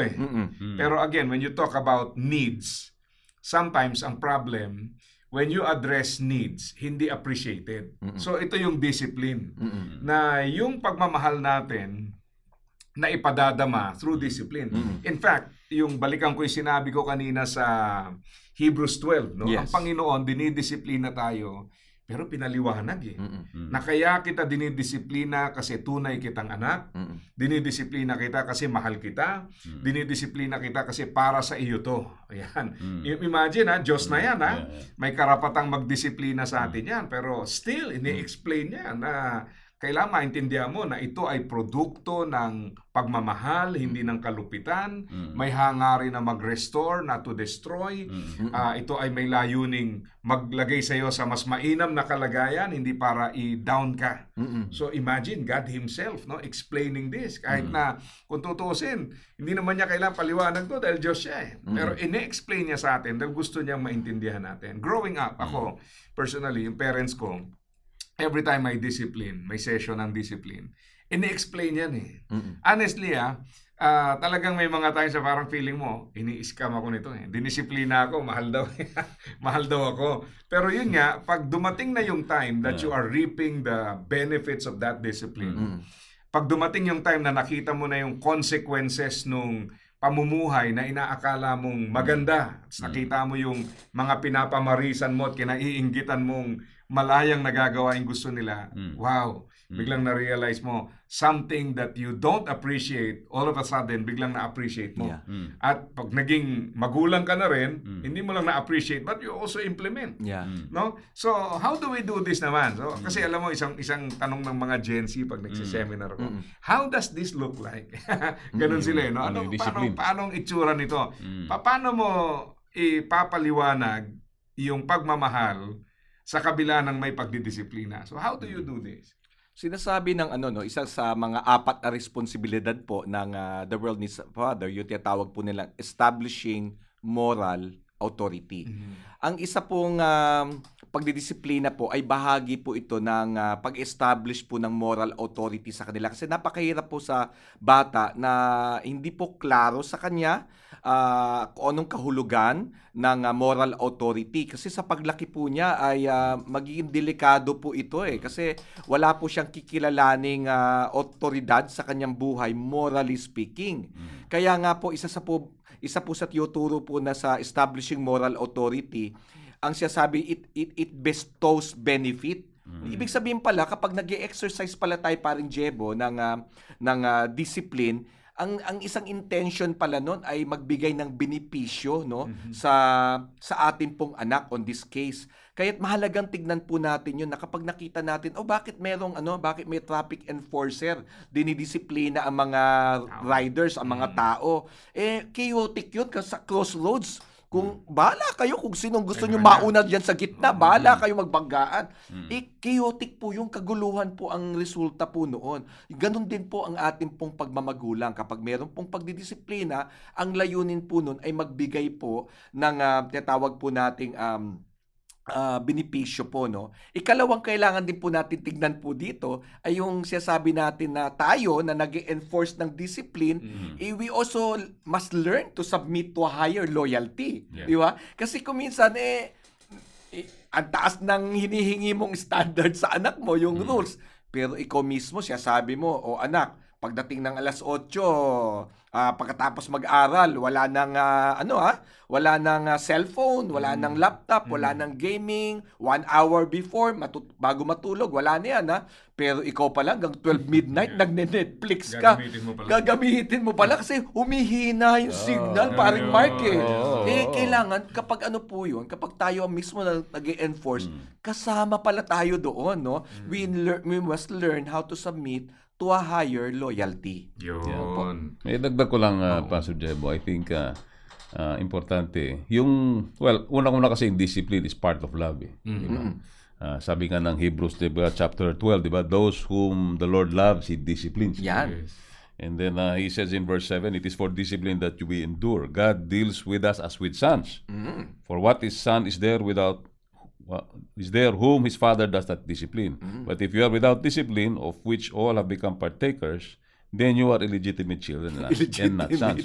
Pero again, when you talk about needs, sometimes ang problem, when you address needs, hindi appreciated. So, ito yung discipline. Na yung pagmamahal natin, na ipadadama through discipline. In fact, yung balikan ko yung sinabi ko kanina sa Hebrews 12, no? Yes. Ang Panginoon dinidisiplina tayo, pero pinaliwanag na kaya kita dinidisiplina kasi tunay kitang anak, dinidisiplina kita kasi mahal kita, dinidisiplina kita kasi para sa iyo to. Ayan. Imagine Diyos na yan may karapatang magdisiplina sa atin yan, pero still ini-explain niya na kailangan maintindihan mo na ito ay produkto ng pagmamahal, hindi ng kalupitan. May hangarin na mag-restore, not to destroy. Ito ay may layuning maglagay sa iyo sa mas mainam na kalagayan, hindi para i-down ka. So imagine God Himself explaining this. Kahit na kung tutusin, hindi naman niya kailangan paliwanag to dahil Diyos siya Pero ine-explain niya sa atin dahil gusto niyang maintindihan natin. Growing up, ako, personally, yung parents ko, every time may discipline, may session ng discipline, ini-explain yan Honestly, talagang may mga times sa parang feeling mo, ini-scam ako nito dinisiplina ako, mahal daw. Mahal daw ako. Pero yun nga, pag dumating na yung time that you are reaping the benefits of that discipline, pag dumating yung time na nakita mo na yung consequences nung pamumuhay na inaakala mong maganda, at nakita mo yung mga pinapamarisan mo at kinaiinggitan mong malayang nagagawa yung gusto nila, wow, biglang na-realize mo something that you don't appreciate, all of a sudden, biglang na-appreciate mo. At pag naging magulang ka na rin, hindi mo lang na-appreciate, but you also implement. No? So, how do we do this naman? So, kasi alam mo, isang tanong ng mga Gen Z pag nagsiseminar ako, how does this look like? Ganun sila, no? Paano ang itsura nito? Paano mo ipapaliwanag yung pagmamahal sa kabila ng may pagdidisiplina? So, how do you do this? Sinasabi ng isa sa mga 4 na responsibilidad po ng The World Needs a Father, yung tinatawag po nilang establishing moral authority. Ang isa pong pagdidisiplina po ay bahagi po ito ng pag-establish po ng moral authority sa kanila. Kasi napakahirap po sa bata na hindi po klaro sa kanya kung anong kahulugan ng moral authority. Kasi sa paglaki po niya ay magiging delikado po ito kasi wala po siyang kikilalaning otoridad sa kanyang buhay, morally speaking. Kaya nga po, isa po sa tinuturo po na sa establishing moral authority, ang sinasabi, it bestows benefit. Ibig sabihin pala, kapag nag-exercise pala tayo, paring Jebo, ng discipline, ang isang intention pala nun ay magbigay ng benepisyo, no, sa atin pong anak on this case. Kaya't mahalagang tignan po natin yun na kapag nakita natin, bakit bakit may traffic enforcer, dinidisiplina ang mga riders, ang mga tao. Chaotic yun kasi sa crossroads. Kung bahala kayo kung sinong gusto nyo mauna dyan sa gitna, bahala kayo magbanggaan. Chaotic po yung kaguluhan po ang resulta po noon. Ganon din po ang ating pong pagmamagulang. Kapag meron pong pagdidisiplina, ang layunin po nun ay magbigay po ng tinatawag po nating benepisyo po, no? Ikalawang kailangan din po natin tignan po dito ay yung sinasabi natin na tayo na nag-enforce ng discipline, we also must learn to submit to a higher loyalty. Di ba? Kasi kung minsan, ang taas ng hinihingi mong standard sa anak mo, yung rules. Pero ikaw mismo, sabi mo, anak, pagdating ng alas 8, pagkatapos mag-aral, wala nang wala nang cellphone, wala nang laptop, wala nang gaming, 1 hour before bago matulog, wala na yan Pero ikaw pala hanggang 12 midnight nagne-Netflix ka. Gagamitin mo pala kasi humihina yung signal, paring Mark kailangan kapag po yun, kapag tayo mismo na nag-enforce, kasama pala tayo doon, no? We must learn how to submit to a higher loyalty. Yun. May dagdag ko lang, Pastor Jebo. I think importante. Unang-una kasi yung discipline is part of love. Diba? Sabi nga ng Hebrews, diba, chapter 12, diba? Those whom the Lord loves, He disciplines. Yan. Yes. And then He says in verse 7, it is for discipline that we endure. God deals with us as with sons. For what is son is there whom his father does not discipline. But if you are without discipline, of which all have become partakers, then you are illegitimate children and not sons.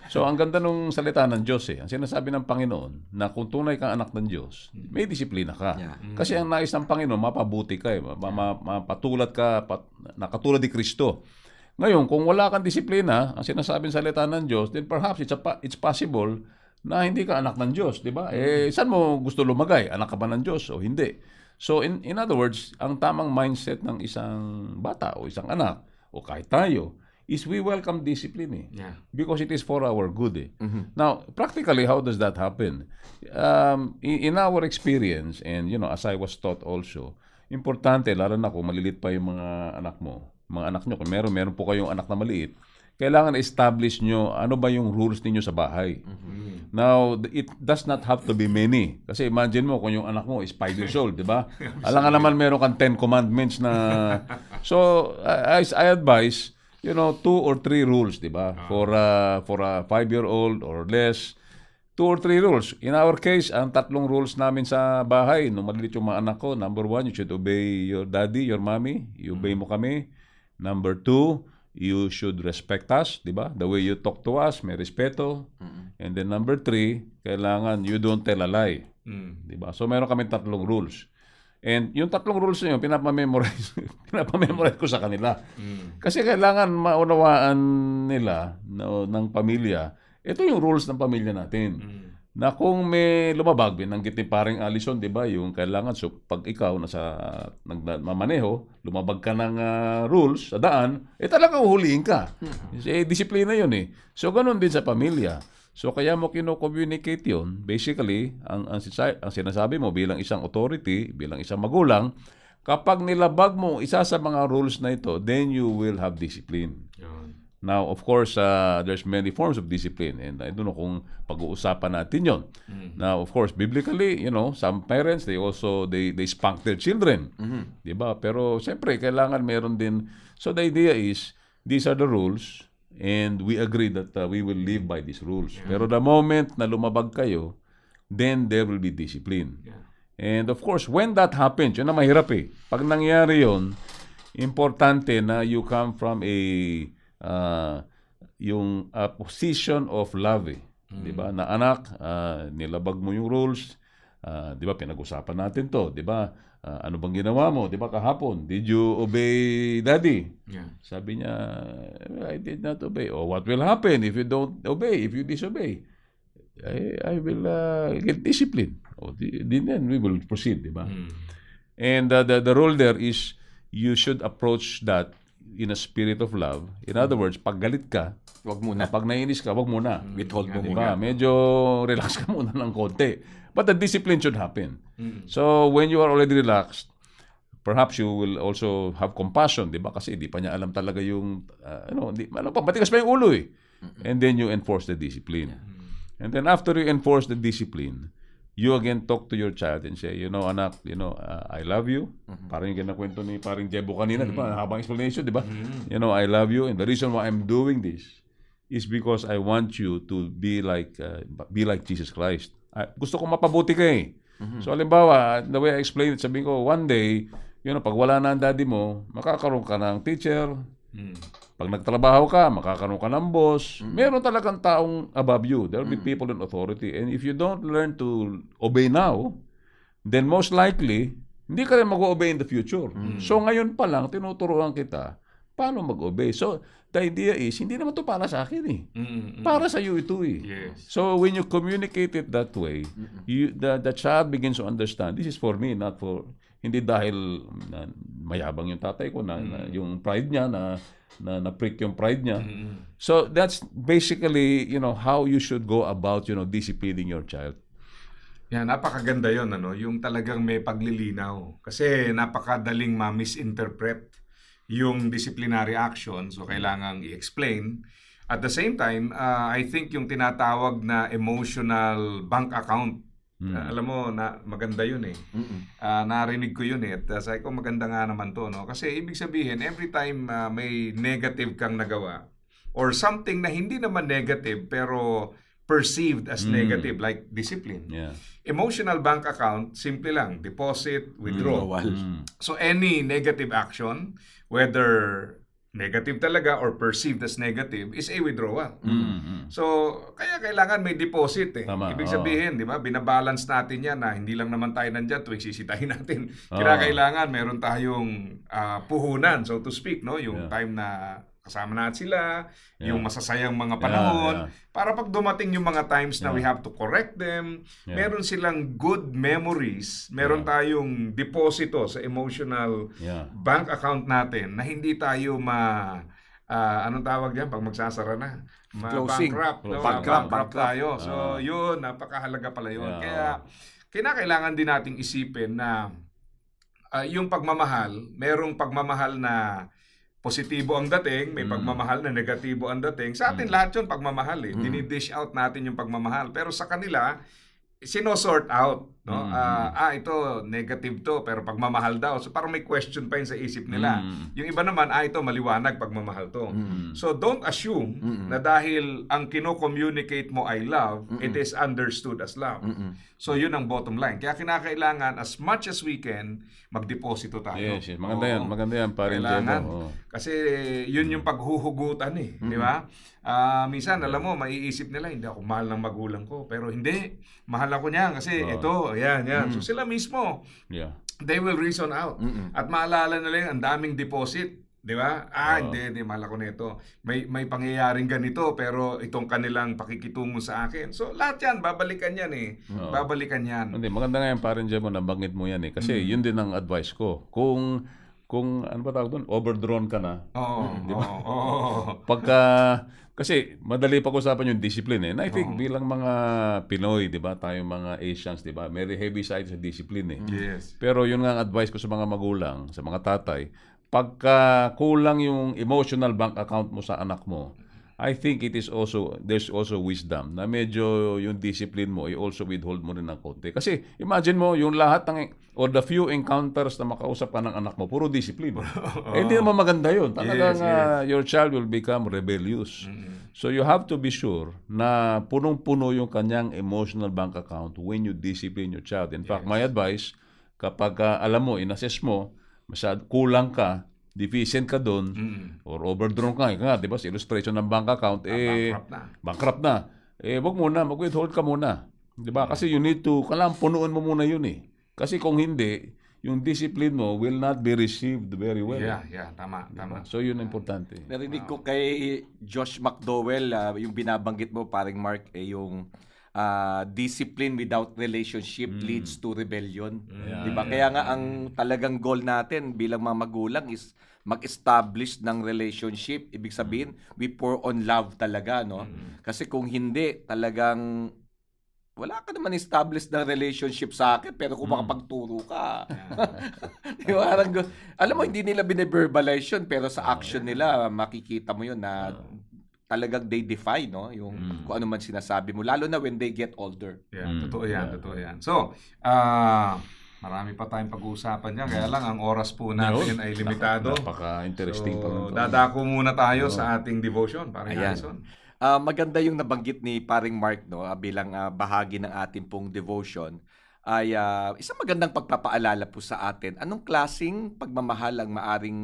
So, ang ganda nung salita ng Diyos Ang sinasabi ng Panginoon na kung tunay kang anak ng Diyos, may disiplina ka. Kasi ang nais ng Panginoon, mapabuti ka, mapatulad ka, nakatulad ni Kristo. Ngayon, kung wala kang disiplina, ang sinasabi ng salita ng Diyos, then perhaps it's possible na hindi ka anak ng Diyos, di ba? Saan mo gusto lumagay? Anak ka ba ng Diyos o hindi? So, in other words, ang tamang mindset ng isang bata o isang anak, o kahit tayo, is we welcome discipline because it is for our good Now, practically, how does that happen? In our experience, and as I was taught also, importante, lalo na kung malilit pa yung mga anak nyo, kung meron po kayong anak na maliit, kailangan establish nyo ano ba yung rules ninyo sa bahay. Now, it does not have to be many. Kasi imagine mo kung yung anak mo is 5 years old, di ba? Alam nga naman meron kang 10 commandments na... So, I advise, 2 or 3 rules, di ba? For a 5-year-old or less, 2 or 3 rules. In our case, ang 3 rules namin sa bahay, nung malilit yung mga anak ko, number 1, you should obey your daddy, your mommy. You obey mo kami. Number 2, you should respect us, di ba? The way you talk to us, may respeto. And then number 3, kailangan you don't tell a lie. Di ba? So meron kami 3 rules. And yung 3 rules na yun, pinapamemorize ko sa kanila. Kasi kailangan maunawaan nila ng pamilya, ito yung rules ng pamilya natin. Na kung may lumabag, binanggit ni paring Alison, di ba, yung kailangan, so pag ikaw nagmamaneho, lumabag ka ng rules sa daan, talagang uhulihin ka. Disiplina yun So, ganun din sa pamilya. So, kaya mo kino-communicate yun. Basically, ang sinasabi mo bilang isang authority, bilang isang magulang, kapag nilabag mo isa sa mga rules na ito, then you will have discipline. Now, of course, there's many forms of discipline, and I don't know kung pag-uusapan natin yon. Now, of course, biblically, some parents, they spank their children. Diba? Pero, siyempre, kailangan meron din. So, the idea is, these are the rules, and we agree that we will live by these rules. Pero the moment na lumabag kayo, then there will be discipline. Yeah. And of course, when that happens, yun na mahirap eh. Pag nangyari yun, importante na you come from a position of love eh. Di ba? Na anak, nilabag mo yung rules. Di ba? Pinag-usapan natin to. Di ba? Ano bang ginawa mo? Di ba kahapon? Did you obey daddy? Yeah. Sabi niya, I did not obey. Oh, what will happen if you don't obey, if you disobey? I will get disciplined. Oh, then we will proceed, di ba? And the rule there is you should approach that in a spirit of love. In other words, pag galit ka, Wag muna. pag nainis ka, wag muna. Withhold mo Diba? muna. Medyo relax ka muna ng konti. But the discipline should happen. So when you are already relaxed, perhaps you will also have compassion, di ba? Kasi di pa niya alam talaga yung, matigas pa yung ulo eh. And then you enforce the discipline. And then after you enforce the discipline, you again talk to your child and say, anak, I love you. Parang yung kinakwento ni paring Jebo kanina, di ba? Habang explanation, di ba? I love you. And the reason why I'm doing this is because I want you to be like Jesus Christ. Gusto ko mapabuti ka eh. So, halimbawa, the way I explain it, sabi ko, one day, pag wala na ang daddy mo, makakaroon ka ng teacher. Pag nagtrabaho ka, makakaroon ka ng boss. Meron talagang taong above you. There will be people in authority. And if you don't learn to obey now, then most likely, hindi ka rin mag-obey in the future. So ngayon pa lang, tinuturuan kita paano mag-obey. So the idea is, hindi naman to para sa akin eh. Para sa iyo ito eh. Yes. So when you communicate it that way, the child begins to understand, this is for me, not for, hindi dahil mayabang yung tatay ko, na yung pride niya, na-prick yung pride niya. So that's basically, how you should go about, disciplining your child. Yan, napakaganda yon, yung talagang may paglilinaw. Kasi napakadaling ma-misinterpret yung disciplinary action, so kailangang i-explain. At the same time, I think yung tinatawag na emotional bank account, alam mo, maganda yun eh. Narinig ko yun eh. At sabi ko, maganda nga naman to. No? Kasi ibig sabihin, every time may negative kang nagawa, or something na hindi naman negative, pero perceived as negative, like discipline. Yeah. Emotional bank account, simple lang, deposit, withdraw. So any negative action, whether negative talaga or perceived as negative, is a withdrawal. So, kaya kailangan may deposit eh. Tama, Ibig sabihin, di ba, binabalance natin yan na hindi lang naman tayo nandyan tuwing sisitahin natin. Kailangan meron tayong puhunan, so to speak, no? Yung time na kasama natin sila, yung masasayang mga panahon, para pag dumating yung mga times na we have to correct them, meron silang good memories, meron tayong deposito sa emotional bank account natin na hindi tayo anong tawag diyan pag magsasara na? Closing. Bankrupt tayo. So, yun, napakahalaga pala yun. Kaya, kinakailangan din nating isipin na yung pagmamahal, merong pagmamahal na positibo ang dating, may pagmamahal na negatibo ang dating. Sa atin lahat yun pagmamahal eh. Dinidish out natin yung pagmamahal. Pero sa kanila, sinosort out. No? Ito, negative to, pero pagmamahal daw. So parang may question pa yun sa isip nila. Yung iba naman, ito, maliwanag, pagmamahal to. So don't assume na dahil ang kino-communicate mo ay love, it is understood as love. So yun ang bottom line. Kaya kinakailangan, as much as we can, magdeposito tayo. Yes. Maganda yan, parin Jebo. Kasi yun yung paghuhugutan eh. Di ba? Minsan, alam mo, maiisip nila, hindi ako mahal ng magulang ko. Pero hindi, mahal ako niya kasi ito, yan. So sila mismo, they will reason out. At maalala nila yung ang daming deposit. Di ba? Hindi, mahal ako nito. May pangyayaring ganito, pero itong kanilang pakikitungo sa akin. So lahat yan, babalikan yan eh. Babalikan yan. Hindi, maganda nga yan parin Jebo, nabanggit mo yan eh. Kasi yun din ang advice ko. Kung ano ba tawag doon? Overdrawn ka na. Di ba? Kasi madali pag-usapan yung discipline eh. And I think bilang mga Pinoy, di ba? Tayong mga Asians, di ba? Very heavy side sa discipline eh. Yes. Pero yun nga ang advice ko sa mga magulang, sa mga tatay, pagka kulang yung emotional bank account mo sa anak mo, I think there's also wisdom na medyo yung discipline mo, also withhold mo rin ng konti. Kasi imagine mo, yung lahat or the few encounters na makausap ka ng anak mo, puro discipline. Hindi naman maganda yun. Talagang your child will become rebellious. So you have to be sure na punong-puno yung kanyang emotional bank account when you discipline your child. In fact, my advice, kapag alam mo, in-assess mo, kulang ka, deficient ka doon, or overdrawn ka, di ba, sa illustration ng bank account, bankrupt na. Wag muna, mag-withhold ka muna. Di ba? Kasi you need to, kailangan punuan mo muna yun eh. Kasi kung hindi, yung discipline mo will not be received very well. Tama. So yun ang importante. Narinig ko kay Josh McDowell, yung binabanggit mo, paring Mark, yung discipline without relationship leads to rebellion. Diba? Kaya nga ang talagang goal natin bilang mga magulang is mag-establish ng relationship. Ibig sabihin, we pour on love talaga, no? Kasi kung hindi, talagang wala ka naman established na relationship sa akin, pero kung makapagturo ka. Diba? Alam mo, hindi nila bine-verbalize yun, pero sa action nila, makikita mo yun na talagang they defy, no? Yung kung ano man sinasabi mo, lalo na when they get older. Totoo yan. So, marami pa tayong pag-uusapan niya, kaya lang ang oras po natin ay limitado. Napaka-interesting pa rin. Dadako muna tayo sa ating devotion, parang Harrison. Maganda yung nabanggit ni paring Mark, no, bilang bahagi ng ating pong devotion, ay isang magandang pagpapaalala po sa atin. Anong klaseng pagmamahal ang maaring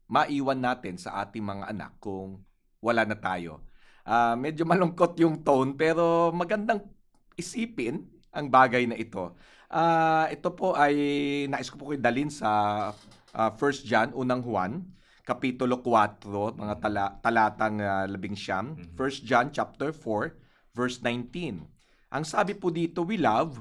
maiwan natin sa ating mga anak kung wala na tayo? Medyo malungkot yung tone, pero magandang isipin ang bagay na ito. Ito po ay nais ko po kayo dalhin sa 1 John, unang Juan, Kapitulo 4, mga talatang 11. 1 John chapter 4, verse 19. Ang sabi po dito, we love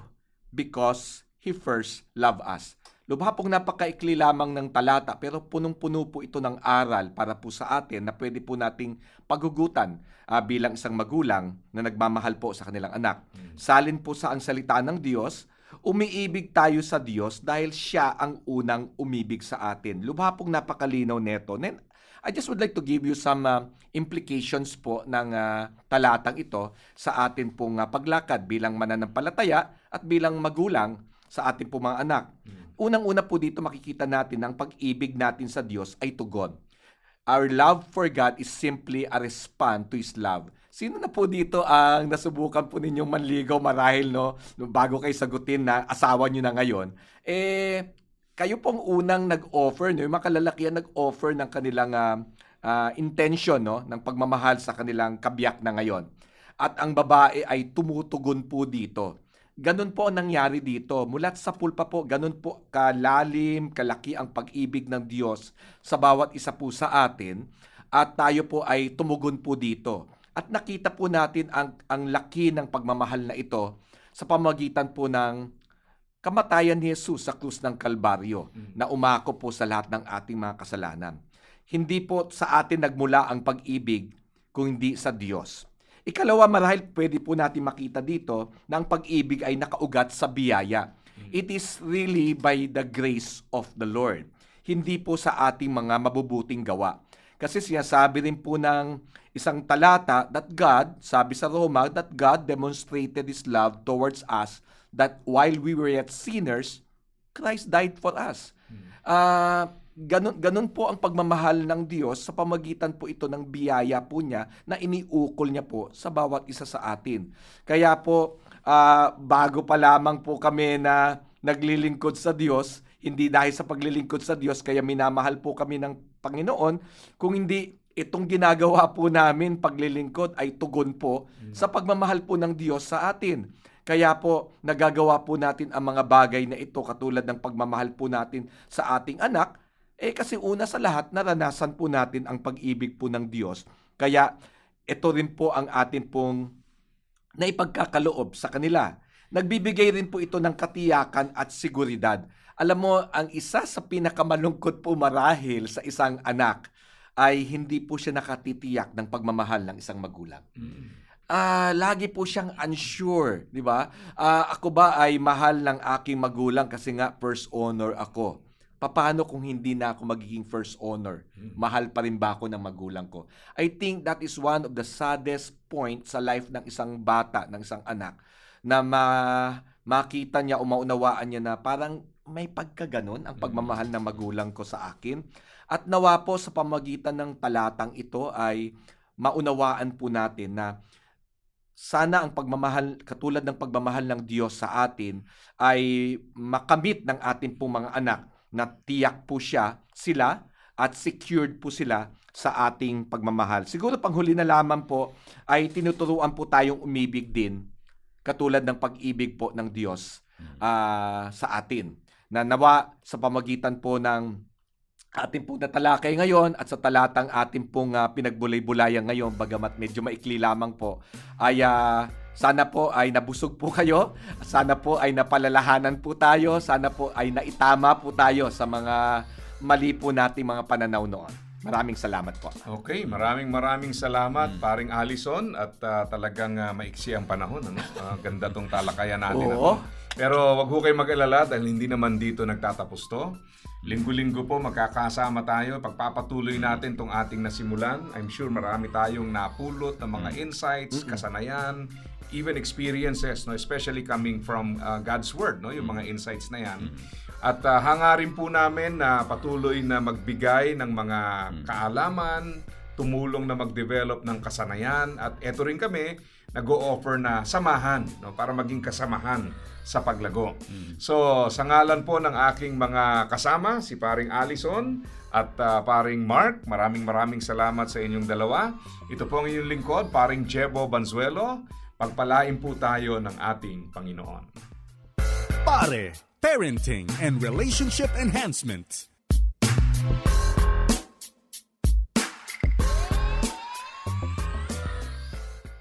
because He first loved us. Lubha pong napakaikli lamang ng talata, pero punong-puno po ito ng aral para po sa atin na pwede po nating paghugutan bilang isang magulang na nagmamahal po sa kanilang anak. Salin po sa ang salita ng Diyos, umiibig tayo sa Diyos dahil Siya ang unang umibig sa atin. Lubha pong napakalinaw neto. Then, I just would like to give you some implications po ng talatang ito sa atin pong paglakad bilang mananampalataya at bilang magulang sa ating pong mga anak. Unang-una po dito makikita natin na ang pag-ibig natin sa Diyos ay tugon. Our love for God is simply a response to His love. Sino na po dito ang nasubukan po ninyong manligaw marahil, no? Bago kayo sagutin na asawa nyo na ngayon, kayo pong unang nag-offer, no? Yung mga kalalakihan nag-offer ng kanilang intention, no? Ng pagmamahal sa kanilang kabiyak na ngayon. At ang babae ay tumutugon po dito. Ganun po ang nangyari dito. Mulat sa pulpa po, ganun po kalalim, kalaki ang pag-ibig ng Diyos sa bawat isa po sa atin. At tayo po ay tumugon po dito. At nakita po natin ang laki ng pagmamahal na ito sa pamagitan po ng kamatayan ni Jesus sa krus ng Kalbaryo na umako po sa lahat ng ating mga kasalanan. Hindi po sa atin nagmula ang pag-ibig kung hindi sa Diyos. Ikalawa, marahil pwede po natin makita dito na ang pag-ibig ay nakaugat sa biyaya. It is really by the grace of the Lord. Hindi po sa ating mga mabubuting gawa. Kasi sinasabi rin po ng isang talata that God, sabi sa Roma, that God demonstrated His love towards us, that while we were yet sinners, Christ died for us. Ganun po ang pagmamahal ng Diyos sa pamagitan po ito ng biyaya po niya na iniukol niya po sa bawat isa sa atin. Kaya po, bago pa lamang po kami na naglilingkod sa Diyos, hindi dahil sa paglilingkod sa Diyos kaya minamahal po kami ng Panginoon, kung hindi itong ginagawa po namin paglilingkod ay tugon po sa pagmamahal po ng Diyos sa atin. Kaya po, nagagawa po natin ang mga bagay na ito katulad ng pagmamahal po natin sa ating anak, kasi una sa lahat, naranasan po natin ang pag-ibig po ng Diyos. Kaya ito rin po ang atin pong naipagkakaloob sa kanila. Nagbibigay rin po ito ng katiyakan at seguridad. Alam mo, ang isa sa pinakamalungkot po marahil sa isang anak ay hindi po siya nakatitiyak ng pagmamahal ng isang magulang. Lagi po siyang unsure, di ba? Ako ba ay mahal ng aking magulang kasi nga first honor ako? Paano kung hindi na ako magiging first honor? Mahal pa rin ba ako ng magulang ko? I think that is one of the saddest point sa life ng isang bata, ng isang anak, na makita niya o maunawaan niya na parang may pagkaganon ang pagmamahal ng magulang ko sa akin. At nawa po sa pamagitan ng talatang ito ay maunawaan po natin na sana ang pagmamahal, katulad ng pagmamahal ng Diyos sa atin, ay makamit ng ating pong mga anak na tiyak po sila at secured po sila sa ating pagmamahal. Siguro panghuli na lamang po ay tinuturuan po tayong umibig din katulad ng pag-ibig po ng Diyos sa atin. Na nawa sa pamagitan po ng ating pong natalakay ngayon at sa talatang ating pong pinagbulay-bulayan ngayon, bagamat medyo maikli lamang po, ay sana po ay nabusog po kayo, sana po ay napalalahanan po tayo, sana po ay naitama po tayo sa mga mali po nating mga pananaw noon. Maraming salamat po. Okay, maraming salamat, paring Allison, at talagang maiksi ang panahon. Ano? Ganda tong talakayan natin. Oo. Pero wag ho kayo mag-alala dahil hindi naman dito nagtatapos to. Linggo-linggo po magkakasama tayo, pagpapatuloy natin tong ating nasimulan. I'm sure marami tayong napulot ng mga insights, kasanayan, even experiences, no, especially coming from God's Word, no, yung mga insights na yan. At hangarin po namin na patuloy na magbigay ng mga kaalaman, tumulong na mag-develop ng kasanayan, at eto rin kami nag-o-offer na samahan, no, para maging kasamahan sa paglago. So, sa ngalan po ng aking mga kasama, si paring Allison at paring Mark, maraming salamat sa inyong dalawa. Ito po ang inyong lingkod, paring Jebo Banzuelo. Pagpalain po tayo ng ating Panginoon. Pare, Parenting and Relationship Enhancement.